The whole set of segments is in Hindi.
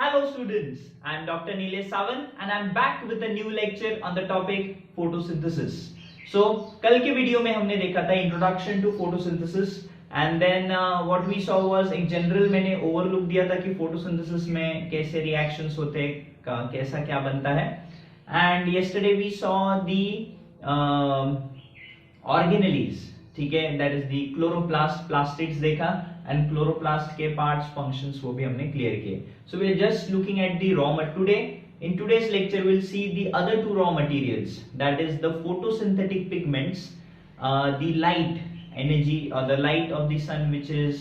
Hello students, I am Dr. Nilesh Sawan and I am back with a new lecture on the topic photosynthesis. So कल के वीडियो में हमने देखा था introduction to photosynthesis and then what we saw was एक जनरल मैंने ओवरलुक दिया था कि फोटोसिंथेसिस में कैसे रिएक्शंस होते हैं, कैसा क्या बनता है. And yesterday we saw the organelles, ठीक है, that is the chloroplast, plastids देखा एंड क्लोरोप्लास्ट के पार्ट्स, फंक्शंस वो भी हमने क्लियर किए. So we are just looking at the raw material today. In today's lecture we'll see the other two raw materials, that is the photosynthetic pigments, the light energy or the light of the sun which is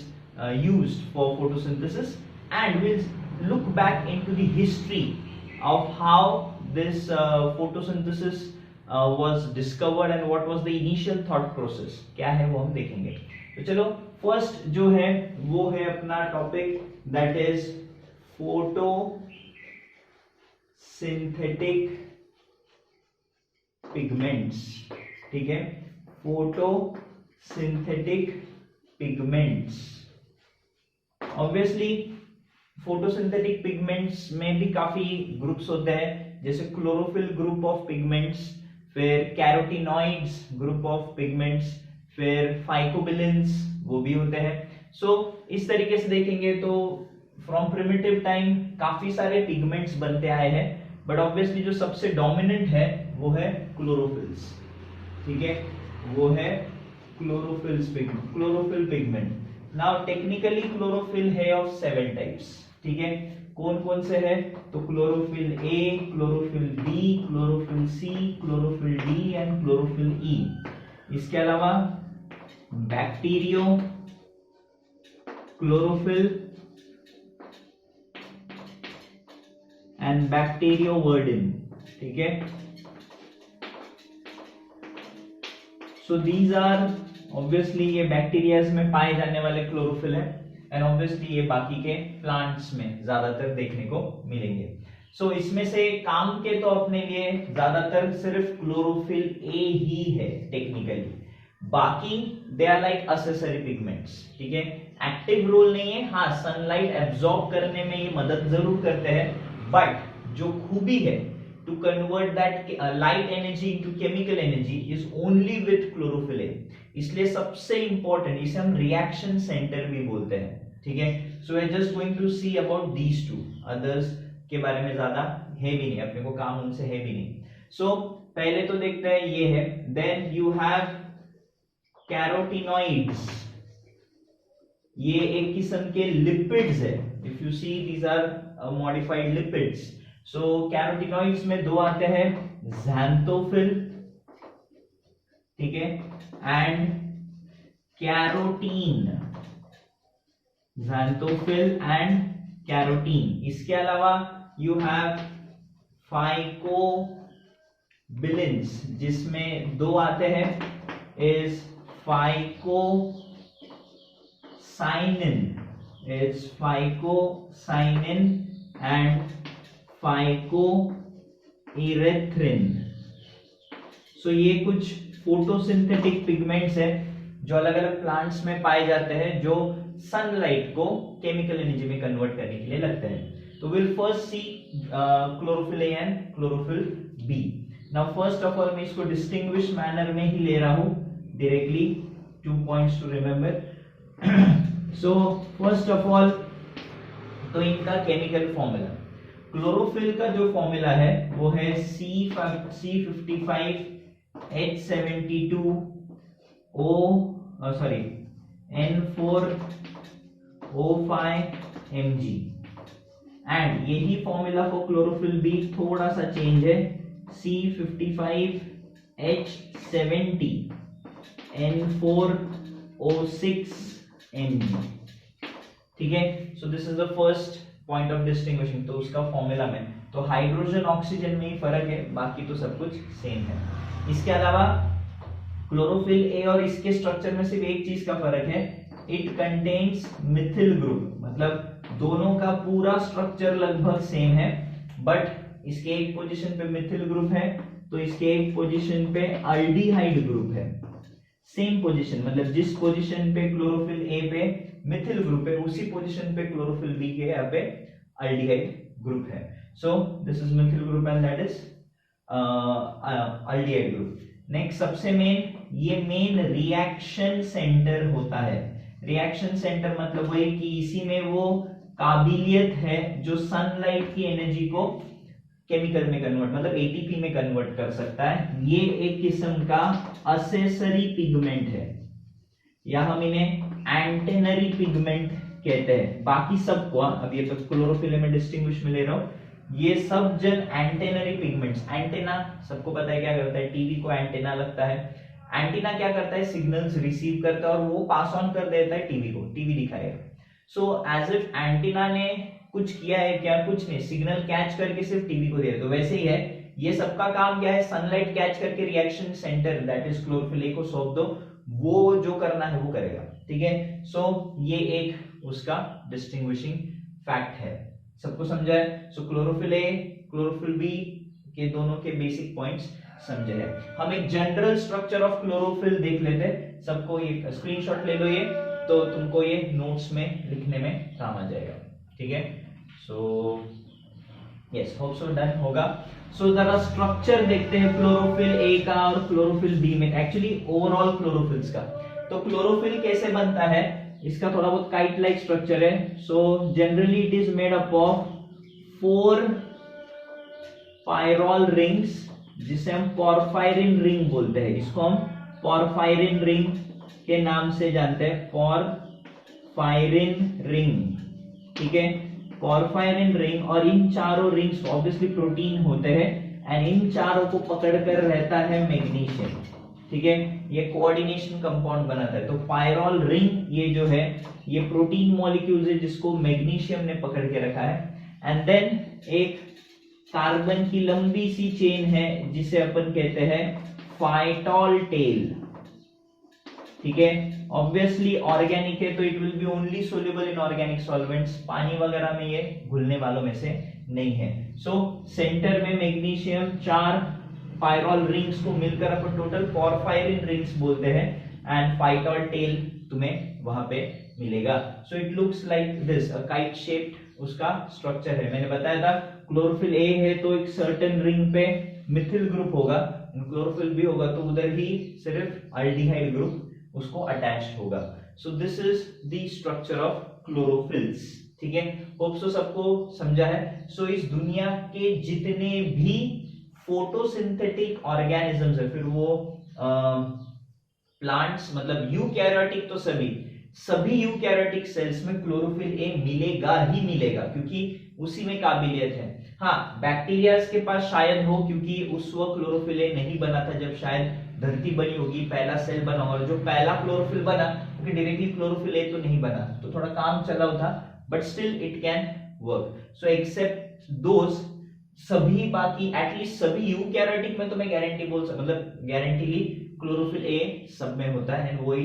used for photosynthesis, and we'll look back into the history of how this photosynthesis was discovered and what was the initial thought process. क्या है वो हम देखेंगे. तो चलो फर्स्ट जो है वो है अपना topic, that is photo synthetic pigments. ठीक है, photo synthetic pigments. Obviously photosynthetic pigments में भी काफी ग्रुप्स होते हैं, जैसे क्लोरोफिल ग्रुप ऑफ पिगमेंट्स, फिर कैरोटीनॉइड्स ग्रुप ऑफ पिगमेंट्स, फिर फाइकोबिलिन्स वो भी होते हैं. सो इस तरीके से देखेंगे तो फ्रॉम प्रिमिटिव टाइम काफी सारे पिगमेंट्स बनते आए हैं, बट ऑब्वियसली जो सबसे डोमिनेंट है वो है क्लोरोफिल्स. ठीक है, वो है chlorophyll pigment. Now technically chlorophyll है ऑफ 7 टाइप्स. ठीक है, कौन कौन से है तो chlorophyll A, chlorophyll B, chlorophyll C, chlorophyll D and chlorophyll E. इसके अलावा बैक्टीरियो क्लोरोफिल एंड बैक्टीरियोवर्डिन. ठीक है, सो दीज आर ऑब्वियसली ये बैक्टीरियाज में पाए जाने वाले क्लोरोफिल है, एंड ऑब्वियसली ये बाकी के प्लांट्स में ज्यादातर देखने को मिलेंगे. सो इसमें से काम के तो अपने लिए ज्यादातर सिर्फ क्लोरोफिल ए ही है टेक्निकली, बाकी they are like accessory pigments. ठीक है, एक्टिव रोल नहीं है, हाँ सनलाइट एब्जॉर्ब करने में ये मदद जरूर करते हैं, बट जो खूबी है to convert that light energy into chemical energy is only with chlorophyll A. इसलिए सबसे इंपॉर्टेंट, इसे हम रिएक्शन सेंटर भी बोलते हैं. ठीक है, so we are just going to see about these two. Others के बारे में ज्यादा है भी नहीं, अपने को काम उनसे है भी नहीं. सो पहले तो देखते हैं ये है. Then you have carotenoids. ये एक किस्म के लिपिड्स है. If you see these are modified lipids. So carotenoids में दो आते हैं, ज़ैंथोफिल, ठीक है, and carotene. Xanthophyll and carotene. इसके अलावा यू हैव फाइकोबिलिन्स, जिसमें दो आते हैं, is phycocyanin and phycoerythrin. So ये कुछ फोटोसिंथेटिक पिगमेंट्स है जो अलग अलग प्लांट्स में पाए जाते हैं, जो सनलाइट को केमिकल एनर्जी में कन्वर्ट करने के लिए लगते हैं. तो will first see chlorophyll A and chlorophyll B. Now first of all मैं इसको डिस्टिंग्विश मैनर में ही ले रहा हूं directly. 2 points to remember. So first of all तो इनका केमिकल फॉर्मूला, क्लोरोफिल का जो फॉर्मूला है वो है N4O5Mg. एंड यही फॉर्मूला फॉर क्लोरोफिल बी थोड़ा सा चेंज है, C55H70 N4O6Mg. ठीक है, सो this is the first point of distinguishing. तो उसका फॉर्मूला में तो हाइड्रोजन ऑक्सीजन में ही फर्क है, बाकी तो सब कुछ सेम है. इसके अलावा क्लोरोफिल ए और इसके स्ट्रक्चर में सिर्फ एक चीज का फर्क है, इट कंटेन्स मिथिल ग्रुप. मतलब दोनों का पूरा स्ट्रक्चर लगभग सेम है, बट इसके एक पोजीशन पे मिथिल ग्रुप है तो इसके एक पोजीशन पे अल्डिहाइड ग्रुप है. सेम पोजीशन, मतलब जिस पोजीशन पे क्लोरोफिल ए पे मिथिल ग्रुप है उसी पोजीशन पे क्लोरोफिल बी के यहाँ पे aldehyde group है. So this is methyl group and that is aldehyde group. Next सबसे ये मेन रिएक्शन सेंटर होता है. रिएक्शन सेंटर मतलब वो है कि इसी में वो काबिलियत है जो सनलाइट की एनर्जी को केमिकल में कन्वर्ट मतलब एटीपी में कन्वर्ट कर सकता है. ये एक किस्म का असेसरी पिगमेंट है या हम इन्हें एंटेनरी पिगमेंट कहते हैं. बाकी सबको अब ये तो क्लोरोफिल में डिस्टिंग्विश में ले रहा हूं. ये सब जन एंटेनरी पिगमेंट्स. एंटेना सबको पता है क्या करता है. टीवी को एंटेना लगता है. एंटेना क्या करता है, सिग्नल्स रिसीव करता है और वो पास ऑन कर देता है टीवी को. टीवी दिखाएगा. सो एज इफ एंटेना ने कुछ किया है क्या, कुछ नहीं, सिग्नल कैच करके सिर्फ टीवी को दे. तो वैसे ही है ये सबका काम क्या है, सनलाइट कैच करके reaction center that is chlorophyll A को सौंप दो, वो जो करना है वो करेगा. ठीक है. सो ये एक उसका डिस्टिंग्विशिंग फैक्ट है. सबको समझा है. सो क्लोरोफिल ए क्लोरोफिल बी के दोनों के बेसिक पॉइंट्स समझे हैं. हम एक जनरल स्ट्रक्चर ऑफ क्लोरोफिल देख लेते हैं. सबको ये स्क्रीनशॉट ले लो ये, तो तुमको ये नोट्स में लिखने में काम आ जाएगा. ठीक है. So yes, hope so done होगा. सो जरा स्ट्रक्चर देखते हैं क्लोरोफिल ए का और क्लोरोफिल बी में, एक्चुअली ओवरऑल क्लोरोफिल्स का. तो क्लोरोफिल कैसे बनता है, इसका थोड़ा बहुत काइट लाइक स्ट्रक्चर है. So generally it is made up of 4 pyrrole rings जिसे हम पोरफायरिन रिंग बोलते हैं. इसको हम पोरफायरिन रिंग के नाम से जानते हैं. Porphyrin ring. ठीक है. Porphyrin ring. और इन चारों रिंग्स ऑब्वियसली प्रोटीन होते हैं एंड इन चारों को पकड़कर रहता है मैग्नीशियम. ठीक है. ये कोऑर्डिनेशन कंपाउंड बनाता है. तो पायरॉल रिंग ये जो है ये प्रोटीन मॉलिक्यूल्स है जिसको मैग्नीशियम ने पकड़ के रखा है. एंड देन एक कार्बन की लंबी सी चेन है जिसे अपन कहते हैं फाइटॉल टेल. ठीक है. ऑब्वियसली ऑर्गेनिक है तो it will be only soluble in organic solvents. पानी वगैरह में ये घुलने वालों में से नहीं है. सो सेंटर में मैग्नीशियम, 4 पायरॉल रिंग्स को मिलकर अपन टोटल पोरफायरिन रिंग्स बोलते हैं एंड फाइटॉल टेल तुम्हें वहां पे मिलेगा. So it looks like this, a kite shaped उसका स्ट्रक्चर है. मैंने बताया था क्लोरोफिल ए है तो एक सर्टेन रिंग पे मिथिल ग्रुप होगा, क्लोरोफिल बी होगा तो उधर ही सिर्फ अल्डिहाइड ग्रुप उसको अटैच्ड होगा. सो this is the structure of chlorophylls. ठीक है. होप सो सबको समझा है. सो इस दुनिया के जितने भी फोटोसिंथेटिक ऑर्गेनिजम्स है, फिर वो प्लांट्स मतलब यूकैरियोटिक तो सभी यूकैरियोटिक सेल्स में क्लोरोफिल ए मिलेगा ही मिलेगा क्योंकि उसी में काबिलियत है. हाँ, बैक्टीरियाज के पास शायद हो क्योंकि उस वक्त क्लोरोफिल ए नहीं बना था जब शायद धरती बनी होगी, पहला सेल बना होगा. जो पहला क्लोरोफिल बना क्योंकि डायरेक्टली क्लोरोफिल ए तो नहीं बना, तो थोड़ा काम चला था but still it can work. So except those, सभी बाकी एटलीस्ट सभी यूकैरियोटिक में तो मैं गारंटी बोल सकता, मतलब गारंटीली क्लोरोफिल ए सब में होता है एंड वही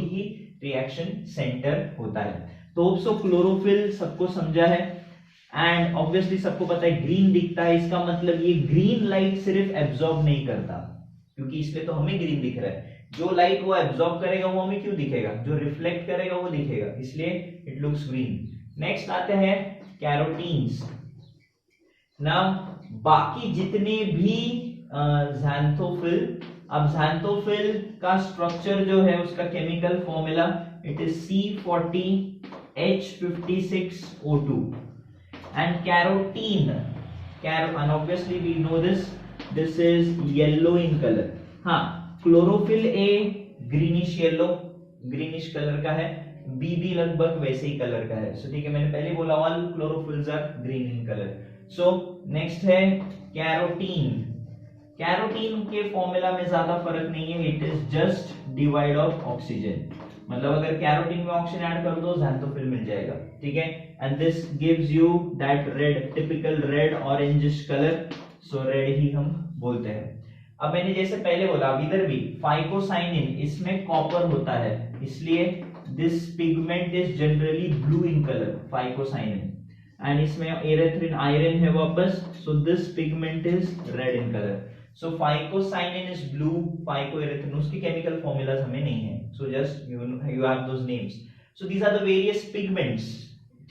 ही रिएक्शन सेंटर होता है. तो होप सो क्लोरोफिल सबको समझा है. एंड ऑब्वियसली सबको पता है ग्रीन दिखता है, इसका मतलब ये ग्रीन लाइट सिर्फ एब्जॉर्ब नहीं करता क्योंकि इसलिए तो हमें ग्रीन दिख रहा है. जो लाइट वो एब्जॉर्ब करेगा वो हमें क्यों दिखेगा, जो रिफ्लेक्ट करेगा वो दिखेगा, इसलिए इट लुक्स ग्रीन. नेक्स्ट आते हैं कैरोटीन्स. नाउ बाकी जितने भी ज़ैंथोफिल, अब ज़ैंथोफिल का स्ट्रक्चर जो है उसका chemical formula it is C40H56O2 and carotene and obviously we know this is yellow in color. हाँ, chlorophyll A greenish yellow greenish colour का है, बी भी लगभग वैसे ही कलर का है. सो ठीक है, मैंने पहले बोला all chlorophylls are green in colour. So next है कैरोटीन. कैरोटीन के फॉर्मूला में ज्यादा फर्क नहीं है, it is just divide of oxygen. मतलब अगर कैरोटीन में ऑक्सीजन ऐड कर दो ज़ैंथोफिल मिल जाएगा. ठीक है. And this gives you that red, typical red orangish colour. So red ही हम बोलते हैं. अब मैंने जैसे पहले बोला इधर भी फाइकोसाइनिन, इसमें कॉपर होता है इसलिए this pigment is generally blue in colour, phycocyanin. And इसमें एरेथ्रिन आयरन है वापस, so this pigment is red in colour. So phycocyanin is blue, phycoerythrin उसके केमिकल फॉर्मूलाज हमें नहीं है. So just you have those names. So these are the various pigments.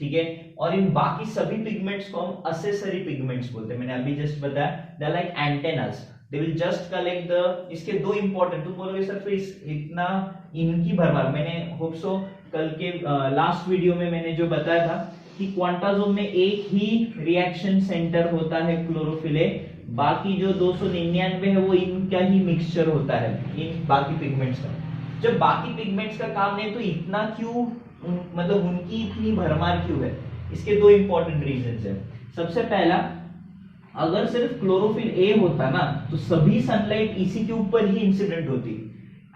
ठीक है। और इन बाकी सभी पिगमेंट्स को हम असेसरी पिगमेंट्स बोलते हैं। मैंने अभी जस्ट बताया they are like antennas, they will just collect the, इसके दो इंपॉर्टेंट, तुम बोलोगे सर फिर इतना इनकी भरमार, मैंने होप सो कल के लास्ट वीडियो में मैंने जो बताया था कि क्वांटाजोम में एक ही रिएक्शन सेंटर होता है क्लोरोफिल ए, बाकी जो 299 है वो इनका ही मिक्सचर होता है इन बाकी पिगमेंट्स का। जब बाकी पिगमेंट्स का काम नहीं तो इतना क्यों, मतलब उनकी इतनी भरमार क्यों है? इसके दो इंपॉर्टेंट रीजंस है। सबसे पहला, अगर सिर्फ क्लोरोफिल ए होता ना तो सभी सनलाइट इसी के ऊपर ही इंसिडेंट होती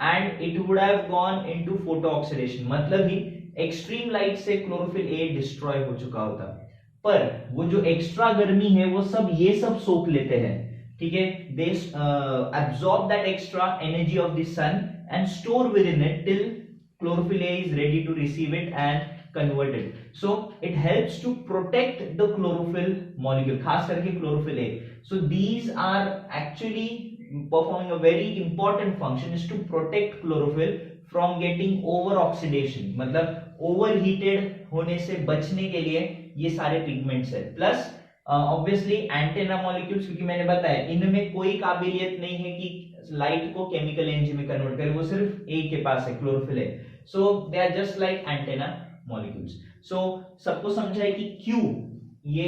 and it would have gone into photo oxidation, मतलब ही एक्सट्रीम लाइट से क्लोरोफिल ए डिस्ट्रॉय हो चुका होता। पर वो जो एक्स्ट्रा गर्मी है वो सब ये सब सोख लेते हैं, ठीक है। They absorb that extra energy of the sun and store within it till chlorophyll A is ready to receive it and convert it. So it helps to protect the chlorophyll molecule, खास करके chlorophyll A. So these are actually performing a very important function is to protect chlorophyll from getting over oxidation, मतलब overheated होने से बचने के लिए ये सारे पिगमेंट्स है। प्लस ऑब्वियसली एंटेना मॉलिक्यूल्स, क्योंकि मैंने बताया इनमें कोई काबिलियत नहीं है कि लाइट को केमिकल एनर्जी में कन्वर्ट करे, वो सिर्फ ए के पास है, क्लोरोफिल है। So they are just like antenna molecules. So सबको समझा है कि क्यों ये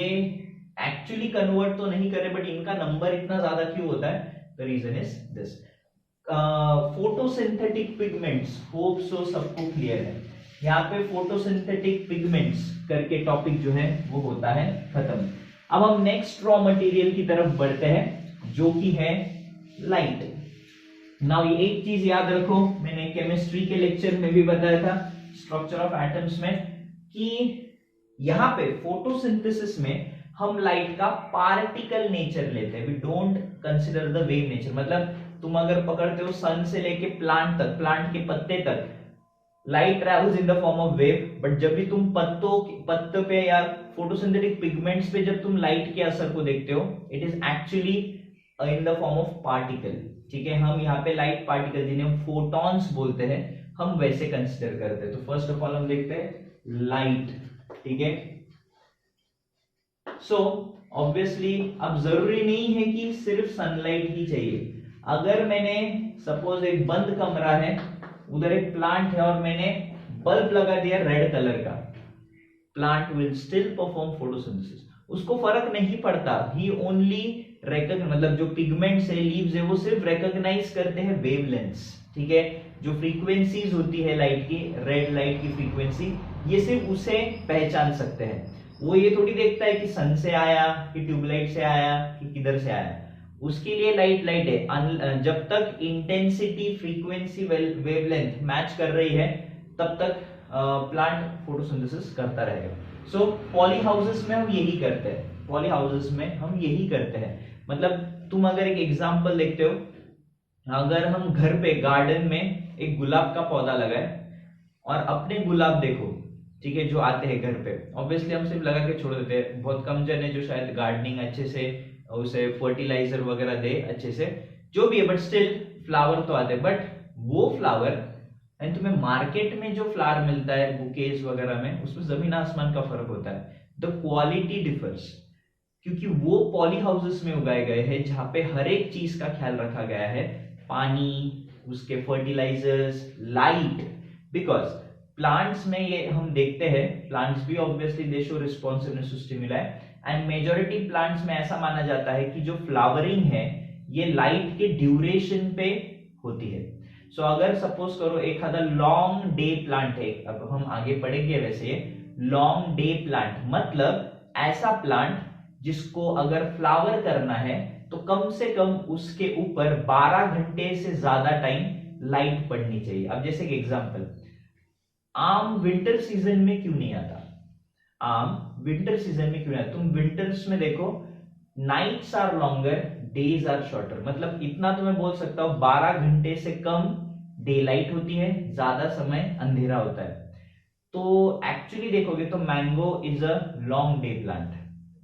एक्चुअली कन्वर्ट तो नहीं करे बट इनका नंबर इतना ज्यादा क्यों होता है। The reason is this, photosynthetic pigments, hope so सबको क्लियर है। यहाँ पे फोटोसिंथेटिक पिगमेंट्स करके टॉपिक जो है वो होता है खत्म। अब हम नेक्स्ट रॉ मटेरियल की तरफ बढ़ते हैं जो कि है लाइट। नाउ ये एक चीज याद रखो, मैंने केमिस्ट्री के लेक्चर में भी बताया था स्ट्रक्चर ऑफ एटम्स में कि यहाँ पे फोटोसिंथेसिस में हम लाइट का पार्टिकल नेचर लेते हैं, we don't consider the wave nature. मतलब तुम अगर पकड़ते हो सन से लेके प्लांट तक, प्लांट के पत्ते तक, light travels in the form of wave, but जब भी तुम पत्तों पे या फोटोसिंथेटिक पिगमेंट्स पे जब तुम लाइट के असर को देखते हो, it is actually in the form of particle, ठीक है। हम यहाँ पे लाइट पार्टिकल जिन्हें हम फोटॉन्स बोलते हैं, हम वैसे कंसिडर करते हैं। तो फर्स्ट ऑफ ऑल हम देखते हैं लाइट, ठीक है। सो ऑब्वियसली अब जरूरी नहीं है कि सिर्फ सनलाइट ही चाहिए। अगर मैंने सपोज एक बंद कमरा है, उधर एक प्लांट है और मैंने बल्ब लगा दिया रेड कलर का, plant will still perform photosynthesis, उसको फर्क नहीं पड़ता। ही ओनली मतलब जो पिगमेंट्स है, लीव्स है, वो सिर्फ रिकॉग्नाइज करते हैं वेवलेंथ्स, ठीक है। जो फ्रीक्वेंसीज होती है लाइट की, रेड लाइट की फ्रीक्वेंसी, ये सिर्फ उसे पहचान सकते हैं। वो ये थोड़ी देखता है कि सन से आया कि ट्यूबलाइट से आया कि किधर से आया, उसके लिए लाइट है। जब तक इंटेंसिटी, फ्रीक्वेंसी, वेवलेंथ मैच कर रही है तब तक प्लांट फोटोसिंथेसिस करता रहेगा। सो पॉली हाउसेस में हम यही करते हैं, पॉली हाउसेस में हम यही करते हैं। मतलब तुम अगर एक एग्जांपल देखते हो, अगर हम घर पे गार्डन में एक गुलाब का पौधा लगाए और अपने गुलाब देखो, ठीक है, जो आते हैं घर पे, ऑब्वियसली हम सिर्फ लगा के छोड़ देते हैं। बहुत कम जन है जो शायद गार्डनिंग अच्छे से, उसे फर्टिलाइजर वगैरह दे अच्छे से, जो भी है, बट स्टिल फ्लावर तो आते हैं। बट वो फ्लावर एंड तुम्हें मार्केट में जो फ्लावर मिलता है बुकेज वगैरह में, उसमें जमीन आसमान का फर्क होता है। द क्वालिटी डिफर्स, क्योंकि वो पॉली हाउसेस में उगाए गए हैं जहां पे हर एक चीज का ख्याल रखा गया है, पानी, उसके फर्टिलाइजर्स, लाइट। बिकॉज प्लांट्स में ये हम देखते हैं, प्लांट्स भी obviously they show responsiveness to stimuli, and majority plants में ऐसा माना जाता है कि जो फ्लावरिंग है ये लाइट के ड्यूरेशन पे होती है। सो अगर सपोज करो एक आधा लॉन्ग डे प्लांट है, अब हम आगे पढ़ेंगे वैसे, लॉन्ग डे प्लांट मतलब ऐसा प्लांट जिसको अगर फ्लावर करना है तो कम से कम उसके ऊपर 12 घंटे से ज्यादा टाइम लाइट पड़नी चाहिए। अब जैसे कि एग्जांपल, आम विंटर सीजन में क्यों नहीं आता? आम विंटर सीजन में क्यों नहीं आता? तुम विंटर्स में देखो, nights are longer, days are shorter. मतलब इतना तो मैं बोल सकता हूं 12 घंटे से कम डे लाइट होती है, ज्यादा समय अंधेरा होता है। तो एक्चुअली देखोगे तो mango is a long day plant,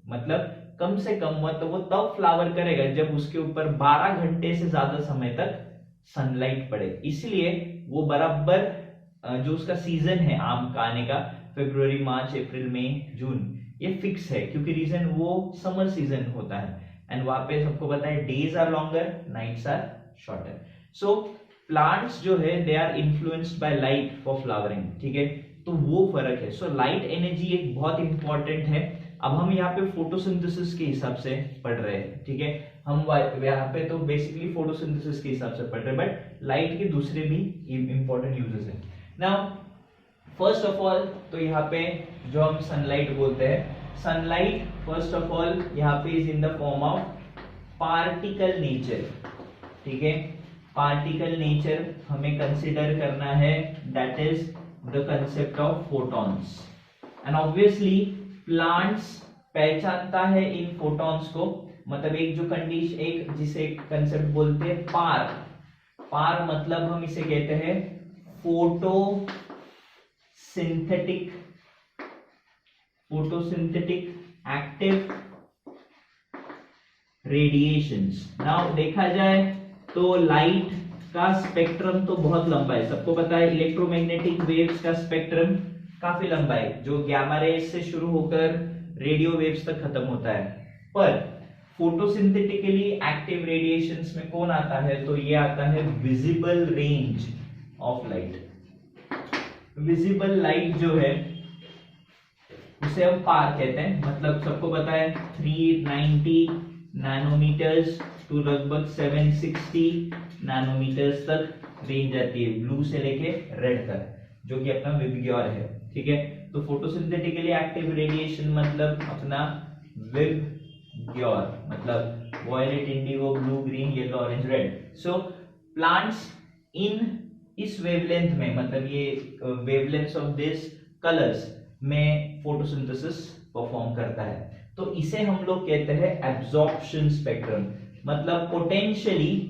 मतलब कम से कम मतलब वो तब फ्लावर करेगा जब उसके ऊपर 12 घंटे से ज्यादा समय तक सनलाइट पड़े। इसलिए वो बराबर जो उसका सीजन है आम का आने का, फरवरी, मार्च, अप्रैल, मई, जून, ये फिक्स है क्योंकि रीजन वो समर सीजन होता है एंड वहां पे सबको पता है days are longer, nights are shorter. So plants जो है they are influenced by light for flowering, ठीक है, तो वो फर्क है। सो लाइट एनर्जी एक बहुत इंपॉर्टेंट है। अब हम यहाँ पे फोटोसिंथेसिस के हिसाब से पढ़ रहे हैं, ठीक है, हम यहाँ पे तो बेसिकली फोटोसिंथेसिस के हिसाब से पढ़ रहे हैं, बट लाइट के दूसरे भी इंपॉर्टेंट यूजेस हैं। नाउ फर्स्ट ऑफ ऑल तो यहाँ पे जो हम सनलाइट बोलते हैं, सनलाइट फर्स्ट ऑफ ऑल यहाँ पे is in the form of particle nature, ठीक है, पार्टिकल नेचर हमें कंसिडर करना है, that is the concept of photons and obviously plants पहचानता है इन फोटॉन्स को, मतलब एक जो कंडीशन, एक जिसे कंसेप्ट बोलते हैं पार, पार मतलब हम इसे कहते हैं photosynthetic, photosynthetic active radiations. Now देखा जाए तो लाइट का स्पेक्ट्रम तो बहुत लंबा है, सबको पता है इलेक्ट्रोमैग्नेटिक वेव्स का स्पेक्ट्रम काफी लंबा है, जो गामा रेज से शुरू होकर रेडियो वेव्स तक खत्म होता है। पर फोटोसिंथेटिकली एक्टिव रेडिएशंस में कौन आता है, तो ये आता है visible range of light. Visible light जो है उसे हम पार कहते हैं, मतलब सबको पता है 390 नैनोमीटर्स टू लगभग 760 नैनोमीटर्स तक रेंज आती है ब्लू से लेके रेड तक, जो कि अपना विबग्योर है, ठीक है। तो फोटोसिंथेटिकली एक्टिव रेडिएशन मतलब अपना विबग्योर, मतलब violet, indigo, blue, green, yellow, orange, red. So plants in इस वेवलेंथ में, मतलब ये वेवलेंथ्स ऑफ दिस कलर्स में फोटोसिंथेसिस परफॉर्म करता है, तो इसे हम लोग कहते हैं एब्जॉर्प्शन स्पेक्ट्रम। मतलब पोटेंशियली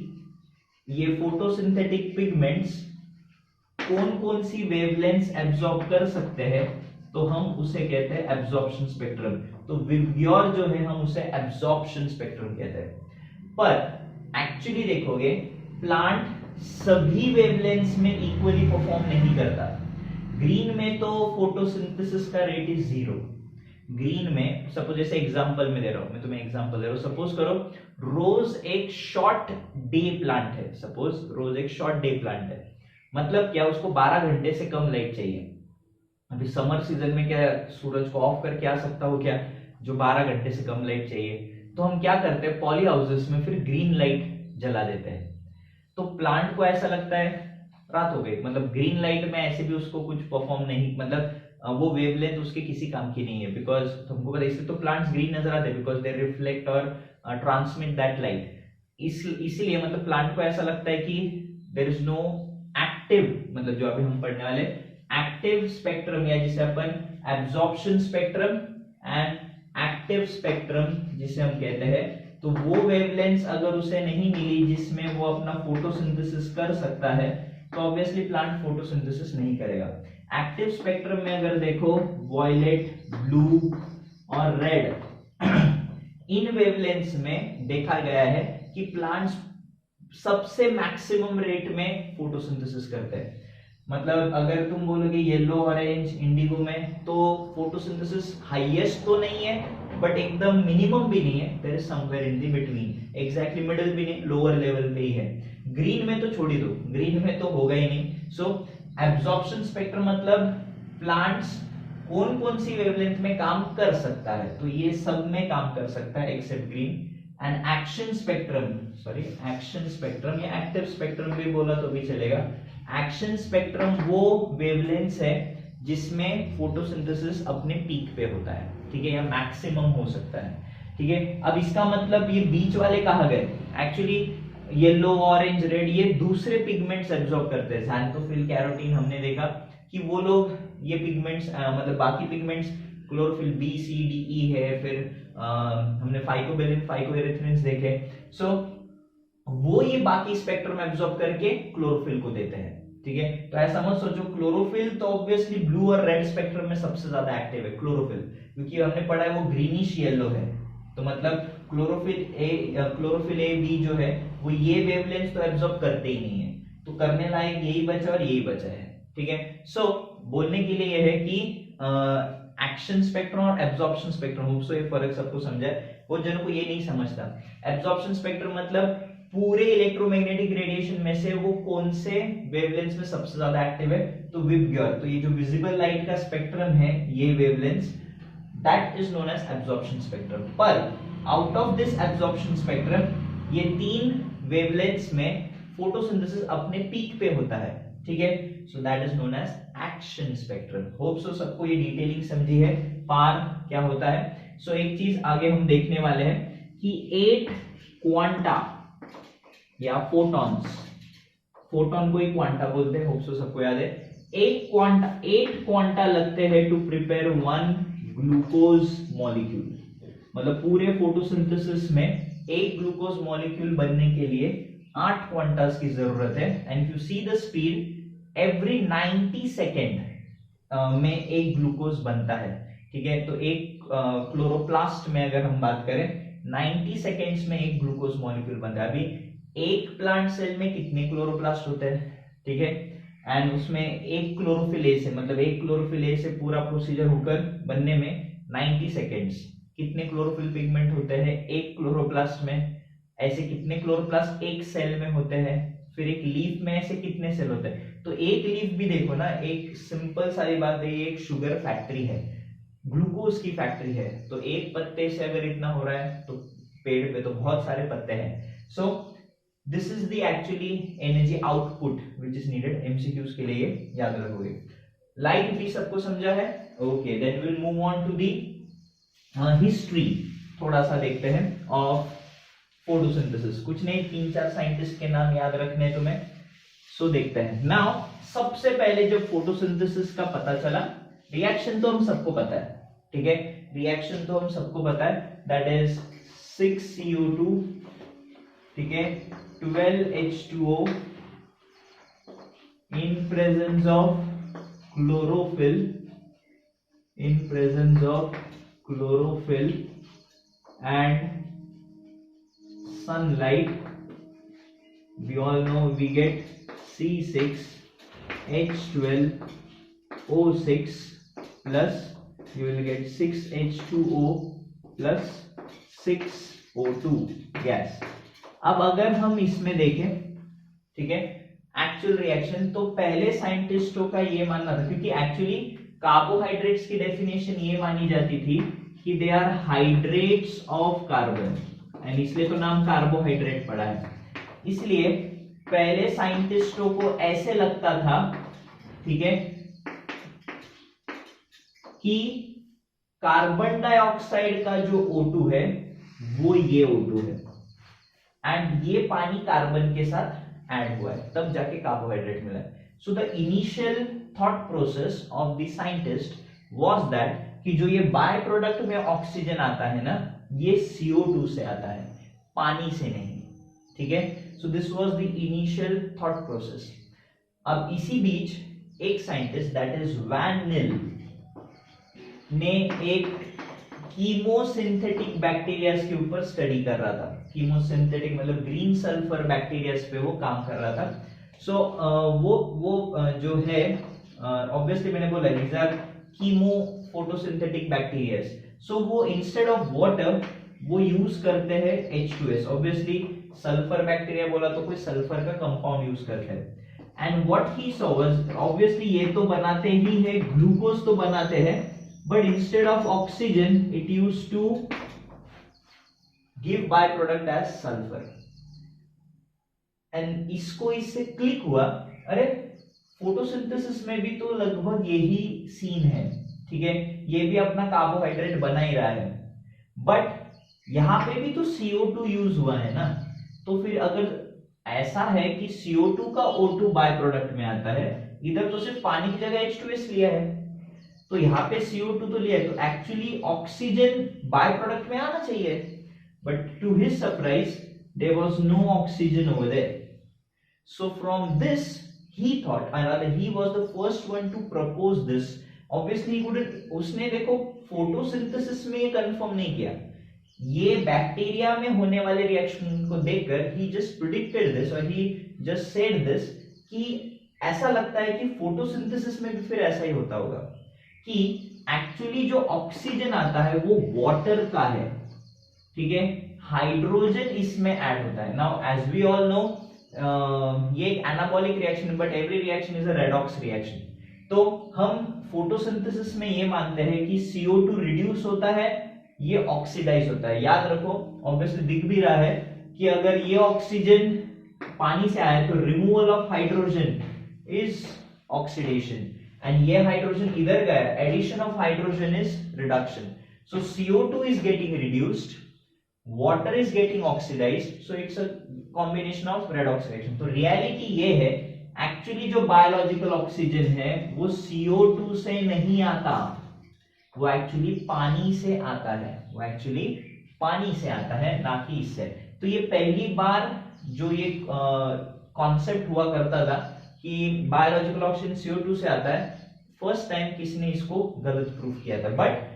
ये फोटोसिंथेटिक पिगमेंट्स कौन कौन सी वेवलेंथ्स एब्जॉर्ब कर सकते हैं, तो हम उसे कहते हैं एब्जॉर्प्शन स्पेक्ट्रम। तो विबग्योर जो है हम उसे एब्जॉर्प्शन स्पेक्ट्रम कहते हैं। पर एक्चुअली देखोगे प्लांट सभी वेवलेंथ्स में इक्वली परफॉर्म नहीं करता। ग्रीन में तो फोटोसिंथेसिस का रेट इज 0। ग्रीन में सपोज, जैसे एग्जांपल में दे रहा हूं, मैं तुम्हें एग्जांपल दे रहा हूं, सपोज करो रोज एक शॉर्ट डे प्लांट है, सपोज रोज एक शॉर्ट डे प्लांट है, मतलब क्या, उसको 12 घंटे से कम लाइट चाहिए। अभी समर सीजन में क्या सूरज को ऑफ करके आ सकता हो क्या, जो 12 घंटे से कम लाइट चाहिए, तो हम क्या करते हैं पॉली हाउसेस में फिर ग्रीन लाइट जला देते हैं। तो प्लांट को ऐसा लगता है रात हो गई, मतलब ग्रीन लाइट में ऐसे भी उसको कुछ परफॉर्म नहीं, मतलब वो वेवलेंथ उसके किसी काम की नहीं है, बिकॉज तुमको पता है इससे तो प्लांट्स ग्रीन नजर आते हैं, बिकॉज दे रिफ्लेक्ट और ट्रांसमिट दैट लाइट। इसीलिए मतलब प्लांट को ऐसा लगता है कि देयर इज नो एक्टिव, मतलब जो अभी हम पढ़ने वाले एक्टिव स्पेक्ट्रम, या जिसे अपन absorption spectrum and active spectrum जिसे हम कहते हैं, तो वो वेवलेंथ अगर उसे नहीं मिली जिसमें वो अपना फोटोसिंथेसिस कर सकता है, तो ऑब्वियसली प्लांट फोटोसिंथेसिस नहीं करेगा। एक्टिव स्पेक्ट्रम में अगर देखो वायलेट, ब्लू और रेड, इन वेवलेंथ्स में देखा गया है कि प्लांट्स सबसे मैक्सिमम रेट में फोटोसिंथेसिस करते हैं। मतलब अगर तुम बोलोगे येलो, ऑरेंज, इंडिगो में, तो फोटोसिंथेसिस हाईएस्ट तो नहीं है बट एकदम मिनिमम भी नहीं है, there is somewhere in the between, exactly middle भी नहीं, लोअर लेवल पे ही है। ग्रीन में तो छोड़ ही दो, ग्रीन में तो होगा ही नहीं। सो एब्जॉर्प्शन स्पेक्ट्रम मतलब प्लांट्स कौन कौन सी वेवलेंथ में काम कर सकता है, तो ये सब में काम कर सकता है except green. And action spectrum, sorry action spectrum या एक्टिव स्पेक्ट्रम भी बोला तो भी चलेगा। एक्शन स्पेक्ट्रम वो वेवलेंथ है जिसमें फोटोसिंथेसिस अपने पीक पे होता है, ठीक है, या मैक्सिमम हो सकता है, ठीक है। अब इसका मतलब ये बीच वाले कहाँ गए, एक्चुअली येलो, ऑरेंज, रेड ये दूसरे पिगमेंट्स एब्जॉर्ब करते हैं। xanthophyll, कैरोटीन हमने देखा कि वो लोग ये पिगमेंट्स मतलब बाकी पिगमेंट्स क्लोरोफिल बी, सी, डी, ई है, फिर हमने फाइकोबिलिन, फाइकोएरिथ्रिन्स देखे। सो वो ये बाकी स्पेक्ट्रम एब्जॉर्ब करके क्लोरोफिल को देते हैं, ठीक है। तो ऐसा मत सोचो क्लोरोफिल तो ऑब्वियसली ब्लू और रेड स्पेक्ट्रम में सबसे ज्यादा एक्टिव है क्लोरोफिल, क्योंकि हमने पढ़ा है वो ग्रीनिश येलो है, तो मतलब क्लोरोफिल ए बी जो है वो ये वेवलेंथ तो एब्जॉर्ब करते ही नहीं है, तो करने लायक यही बचा और यही बचा है, ठीक है। सो बोलने के लिए यह है कि एक्शन स्पेक्ट्रम और एब्जॉर्प्शन स्पेक्ट्रम, होप सो ये फर्क सबको समझा है। वो जन को ये नहीं समझता, एब्जॉर्प्शन स्पेक्ट्रम मतलब पूरे इलेक्ट्रोमैग्नेटिक रेडिएशन में से वो कौन से वेवलेंथ्स में सबसे ज्यादा एक्टिव है, तो विबग्योर, तो ये जो विजिबल लाइट का स्पेक्ट्रम है ये wavelengths, that is known as absorption spectrum. पर out of this absorption spectrum ये 3 वेवलेंथ्स में फोटोसिंथेसिस अपने पीक पे होता है, ठीक है, so that is known as action spectrum. Hope so सबको ये डिटेलिंग समझी है पार क्या होता है। सो एक चीज आगे हम देखने वाले हैं कि 8 क्वांटा या फोटॉन्स, फोटोन को ही क्वांटा बोलते हैं, होप सो सबको याद है। 8 क्वांटा लगते हैं टू प्रिपेयर 1 ग्लूकोज मॉलिक्यूल, मतलब पूरे फोटोसिंथेसिस में एक ग्लूकोज मॉलिक्यूल बनने के लिए 8 क्वांटास की जरूरत है। And you see the speed every 90 second में एक ग्लूकोज बनता है, ठीक है। तो एक क्लोरोप्लास्ट में अगर हम बात करें 90 सेकेंड्स में एक ग्लूकोज मॉलिक्यूल बनता है। अभी एक प्लांट सेल में कितने क्लोरोप्लास्ट होते हैं, ठीक है, एंड उसमें एक क्लोरोफिल ए से, मतलब एक क्लोरोफिल ए से पूरा प्रोसीजर होकर बनने में 90 सेकेंड्स। कितने क्लोरोफिल पिगमेंट होते हैं एक क्लोरोप्लास्ट में, ऐसे कितने क्लोरोप्लास्ट एक सेल में होते हैं, फिर एक लीफ में ऐसे कितने सेल होते हैं। तो एक लीफ भी देखो ना, एक सिंपल सारी बात है, ये एक शुगर फैक्ट्री है, ग्लूकोज की फैक्ट्री है। तो एक पत्ते से अगर इतना हो रहा है तो पेड़ पे तो बहुत सारे पत्ते हैं। So this is the actually energy output which is needed. MCQs के लिए याद रखोगे। लाइट भी सबको समझा है, okay, then will move on to the history, थोड़ा सा देखते हैं ऑफ फोटोसिंथेसिस। कुछ नहीं, 3-4 साइंटिस्ट के नाम याद रखने हैं तुम्हें, सो देखते हैं। नाउ सबसे पहले जब फोटोसिंथेसिस का पता चला, रिएक्शन तो हम सबको पता है, ठीक है, रिएक्शन तो हम सबको पता है, दैट इज 6CO2, ठीक है, 12H2O in presence of chlorophyll, in presence of chlorophyll and sunlight, we all know we get C6H12O6 plus you will get 6H2O plus 6O2 gas. अब अगर हम इसमें देखें, ठीक है, एक्चुअल रिएक्शन, तो पहले साइंटिस्टों का ये मानना था, क्योंकि एक्चुअली कार्बोहाइड्रेट्स की डेफिनेशन ये मानी जाती थी कि they are hydrates of carbon, and इसलिए तो नाम कार्बोहाइड्रेट पड़ा है। इसलिए पहले साइंटिस्टों को ऐसे लगता था, ठीक है, कि कार्बन डाइऑक्साइड का जो O2 है वो ये O2 है, एंड ये पानी कार्बन के साथ ऐड हुआ है, तब जाके कार्बोहाइड्रेट मिला है। So the initial thought process of the scientist was that कि जो ये बाय प्रोडक्ट में ऑक्सीजन आता है ना, ये CO2 से आता है, पानी से नहीं, ठीक है। So this was the initial thought process. अब इसी बीच एक साइंटिस्ट दैट इज वैन निल ने एक कीमोसिंथेटिक बैक्टीरिया के ऊपर स्टडी कर रहा था। कीमोसिंथेटिक मतलब ग्रीन सल्फर बैक्टीरिया पे वो काम कर रहा था। सो वो जो है, ऑब्वियसली मैंने बोला these are chemo photosynthetic bacteria. So वो इंस्टेड ऑफ वाटर वो यूज करते हैं H2S। ऑब्वियसली सल्फर बैक्टीरिया बोला तो कोई सल्फर का कंपाउंड यूज करते हैं। And what he saw was, obviously ये तो बनाते ही है, ग्लूकोज तो बनाते हैं, but instead of oxygen it used to give byproduct as sulfur। and इसको इससे क्लिक हुआ, अरे फोटोसिंथेसिस में भी तो लगभग यही सीन है, ठीक है, ये भी अपना कार्बोहाइड्रेट बना ही रहा है, बट यहां पे भी तो CO2 यूज हुआ है ना। तो फिर अगर ऐसा है कि CO2 का O2 बाय प्रोडक्ट में आता है, इधर तो सिर्फ पानी की जगह H2S लिया है, तो यहाँ पे CO2 तो लिया है, तो एक्चुअली ऑक्सीजन बाय प्रोडक्ट में आना चाहिए, but to his surprise there was no oxygen over there. So from this he thought, or rather he was the first one to propose this। obviously he couldn't, उसने देखो फोटोसिंथेसिस में ये कंफर्म नहीं किया, ये बैक्टीरिया में होने वाले रिएक्शन को देखकर he just predicted this और he just said this कि ऐसा लगता है कि फोटोसिंथेसिस में भी फिर ऐसा ही होता होगा। कि एक्चुअली जो ऑक्सीजन आता है वो वाटर का है, ठीक है, हाइड्रोजन इसमें ऐड होता है। Now as we all know ये एक anabolic reaction, but every reaction is a redox reaction. तो हम फोटोसिंथेसिस में ये मानते हैं कि CO2 रिड्यूस होता है, ये ऑक्सीडाइज होता है। याद रखो, ऑब्वियसली दिख भी रहा है कि अगर ये ऑक्सीजन पानी से आया तो removal of hydrogen is oxidation, and ये हाइड्रोजन इधर गया, addition of hydrogen is reduction. So CO2 is getting reduced, water is getting oxidized, so it's a combination of redox reaction। तो रियलिटी ये है, एक्चुअली जो बायोलॉजिकल ऑक्सीजन है वो CO2 से नहीं आता, वो एक्चुअली पानी से आता है, वो एक्चुअली पानी से आता है, ना कि इससे। तो ये पहली बार जो ये कॉन्सेप्ट हुआ करता था कि बायोलॉजिकल ऑक्सीजन CO2 से आता है, फर्स्ट टाइम किसी ने इसको गलत प्रूफ किया था। But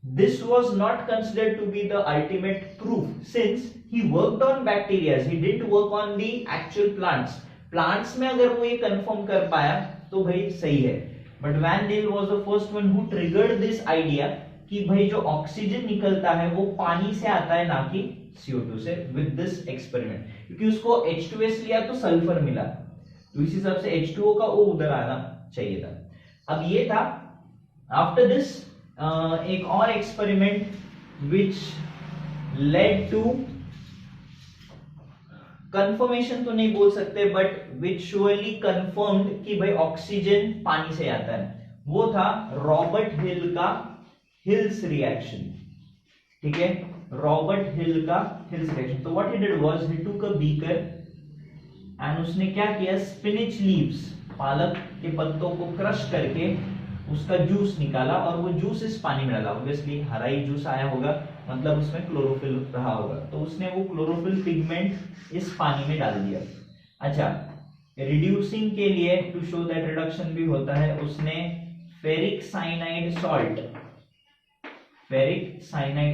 this was not considered to be the ultimate proof since he worked on bacteria, he didn't work on the actual plants में अगर वो ये कंफर्म कर पाया तो भाई सही है। But when deal was the first one who triggered this idea कि भाई जो ऑक्सीजन निकलता है वो पानी से आता है, ना कि CO2 से, विद दिस एक्सपेरिमेंट। क्योंकि उसको H2S लिया तो सल्फर मिला, तो इस हिसाब से H2O का O उधर आना चाहिए था। अब ये था। आफ्टर दिस एक और experiment which led to confirmation, तो नहीं बोल सकते, बट विच श्योरली कंफर्म्ड कि भाई ऑक्सीजन पानी से आता है, वो था रॉबर्ट हिल का हिल्स रिएक्शन, ठीक है, रॉबर्ट हिल का हिल्स रिएक्शन। तो what he did was he टूक अ बीकर एंड उसने क्या किया, स्पिनिच लीव्स, पालक के पत्तों को क्रश करके उसका जूस निकाला और वो जूस इस पानी में डाला। ऑब्वियसली हरा ही जूस आया होगा, मतलब उसमें क्लोरोफिल रहा होगा, तो उसने वो क्लोरोफिल पिगमेंट इस पानी में डाल दिया। अच्छा, रिड्यूसिंग के लिए, टू शो दैट रिडक्शन भी होता है, उसने फेरिक साइनाइड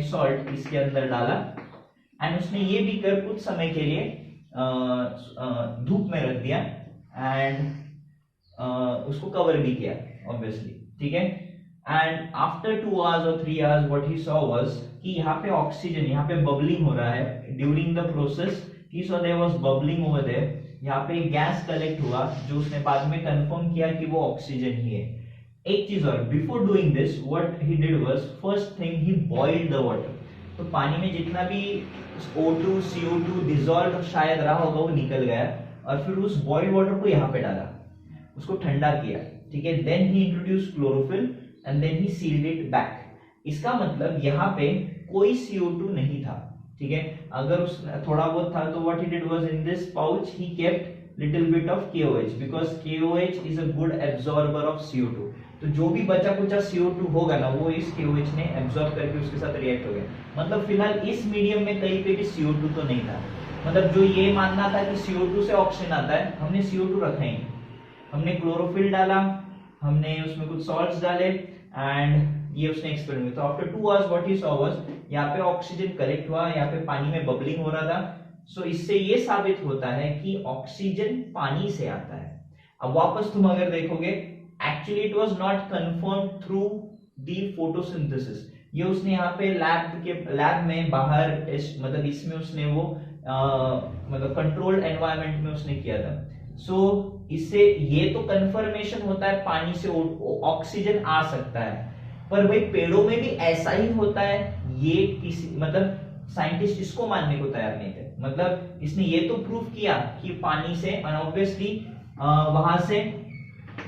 सॉल्ट इसके अंदर डाला एंड उसने ये भी कर कुछ समय के लिए धूप में रख दिया एंड उसको कवर भी किया, ऑब्वियसली, ठीक है। एंड आफ्टर 2 आवर्स और 3 hours what he saw was कि यहाँ पे ऑक्सीजन, यहाँ पे बबलिंग हो रहा है during the process, he saw there was bubbling over there, यहाँ पे गैस कलेक्ट हुआ जो उसने बाद में कंफर्म किया कि वो ऑक्सीजन ही है। एक चीज और, before doing this what he did was, first thing he boiled the water. तो पानी में जितना भी O2 CO2 डिसॉल्व शायद रहा होगा वो निकल गया, और फिर उस बॉइल्ड वाटर को यहाँ पे डाला, उसको ठंडा किया, ठीक है। Then he introduce chlorophyll and then he sealed it back. इसका मतलब यहाँ पे कोई CO2 नहीं था, ठीक है। अगर उस थोड़ा बहुत था तो what he did was, in this pouch he kept little bit of KOH, because KOH is a good absorber of CO2। तो जो भी बचा कुचा CO2 होगा ना, वो इस KOH ने एब्जॉर्ब करके उसके साथ रिएक्ट हो गया। मतलब फिलहाल इस मीडियम में कहीं पे भी CO2 तो नहीं था। मतलब जो ये मानना था कि CO2 से ऑक्सीजन आता है, हमने CO2 रखा ही नहीं, हमने क्लोरोफिल डाला, हमने उसमें कुछ सॉल्ट्स डाले एंड ये उसने एक्सपेरिमेंट। तो after 2 hours what he saw was, यहाँ पे ऑक्सीजन कलेक्ट हुआ, यहाँ पे पानी में बबलिंग हो रहा था। सो इससे ये साबित होता है कि ऑक्सीजन पानी से आता है। अब वापस तुम अगर देखोगे, actually it was not confirmed through the photosynthesis. ये उसने यहाँ पे लैब में बाहर मतलब इसमें उसने वो मतलब कंट्रोल्ड एनवायरनमेंट में उसने किया था। सो इससे ये तो कंफर्मेशन होता है पानी से ऑक्सीजन आ सकता है, पर भाई पेड़ों में भी ऐसा ही होता है, ये किसी मतलब साइंटिस्ट इसको मानने को तैयार नहीं थे। मतलब इसने ये तो प्रूव किया कि पानी से, और ऑब्वियसली वहां से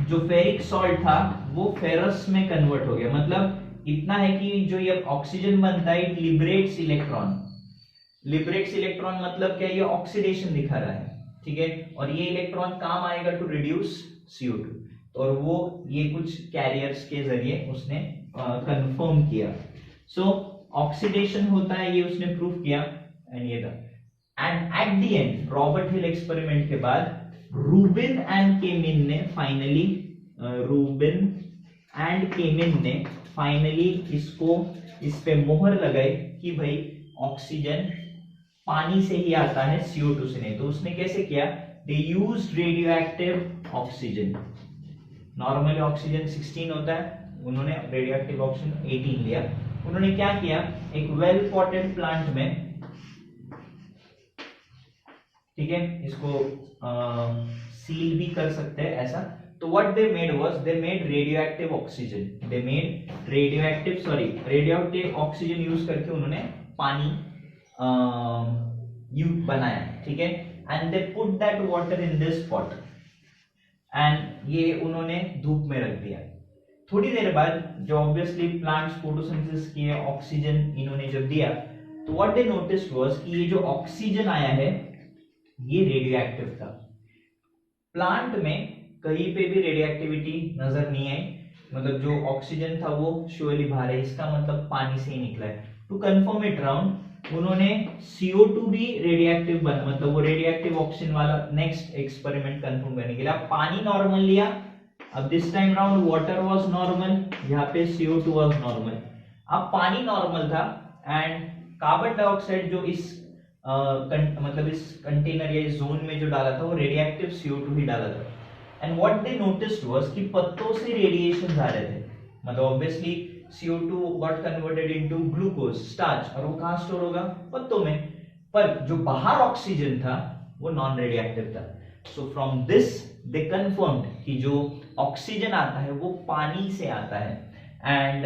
जो फेरिक सॉल्ट था वो फेरस में कन्वर्ट हो गया। मतलब इतना है कि जो ये ऑक्सीजन बनता है, लिबरेट्स इलेक्ट्रॉन। लिबरेट्स इलेक्ट्रॉन मतलब क्या, ये ऑक्सीडेशन दिखा रहा है, ठीक है। और ये इलेक्ट्रॉन काम आएगा टू रिड्यूस CO2, और वो ये कुछ कैरियर्स के जरिए उसने कंफर्म किया। सो ऑक्सीडेशन होता है, ये उसने प्रूव किया एंड ये था। And at the end Robert hill experiment के बाद रूबिन एंड केमिन ने फाइनली इसको इस पे मोहर लगाई कि भाई ऑक्सीजन पानी से ही आता है, CO2 से नहीं। तो उसने कैसे किया, they used radio active oxygen. Normally oxygen 16 होता है, उन्होंने रेडियो एक्टिव ऑक्सीजन 18 लिया। उन्होंने क्या किया, एक वेल पॉटेड प्लांट में, ठीक है, इसको सील भी कर सकते हैं ऐसा। तो what they made was they made radio active oxygen, they made radio active oxygen use करके उन्होंने पानी बनाया, ठीक है। And they put that water in this pot and ये उन्होंने धूप में रख दिया। थोड़ी देर बाद जो ऑब्वियसली प्लांट्स फोटोसिंथेसिस किए, ऑक्सीजन इन्होंने जब दिया, तो व्हाट दे नोटिस्ड वाज कि ये जो ऑक्सीजन आया है ये रेडियो एक्टिव था। प्लांट में कहीं पे भी रेडियो एक्टिविटी नजर नहीं आई, मतलब जो ऑक्सीजन था वो श्योरली बाहर है, इसका मतलब पानी से ही निकला है। टू कंफर्म इट राउंड उन्होंने CO2 भी रेडियो एक्टिव बना, मतलब वो रेडियो एक्टिव ऑक्सीजन वाला नेक्स्ट एक्सपेरिमेंट कंफर्म करने के लिए अब पानी नॉर्मल लिया। अब this time round water was normal, यहाँ पे CO2 वाज नॉर्मल। अब पानी नॉर्मल था एंड कार्बन डाइऑक्साइड जो इस मतलब इस कंटेनर या इस जोन में जो डाला था वो रेडियो एक्टिव CO2 ही डाला था। And what they noticed was कि पत्तों से रेडिएशन आ रहे थे, मतलब obviously CO2 got converted into glucose starch, और वो कहाँ स्टोर होगा, पत्तों में। पर जो बाहर ऑक्सीजन था वो नॉन रेडियो एक्टिव था। सो फ्रॉम दिस दे कंफर्म्ड कि जो ऑक्सीजन आता है वो पानी से आता है एंड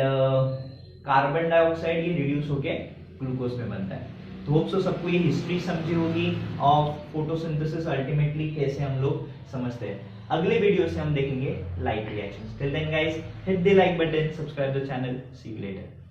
कार्बन डाइऑक्साइड ये रिड्यूस होके ग्लूकोज में बनता है। तो होप सो सबको ये हिस्ट्री समझी होगी ऑफ फोटोसिंथेसिस अल्टीमेटली कैसे हम लोग समझते हैं। अगले वीडियो से हम देखेंगे light reactions. Till then guys, hit the like button, subscribe the channel, see you letter.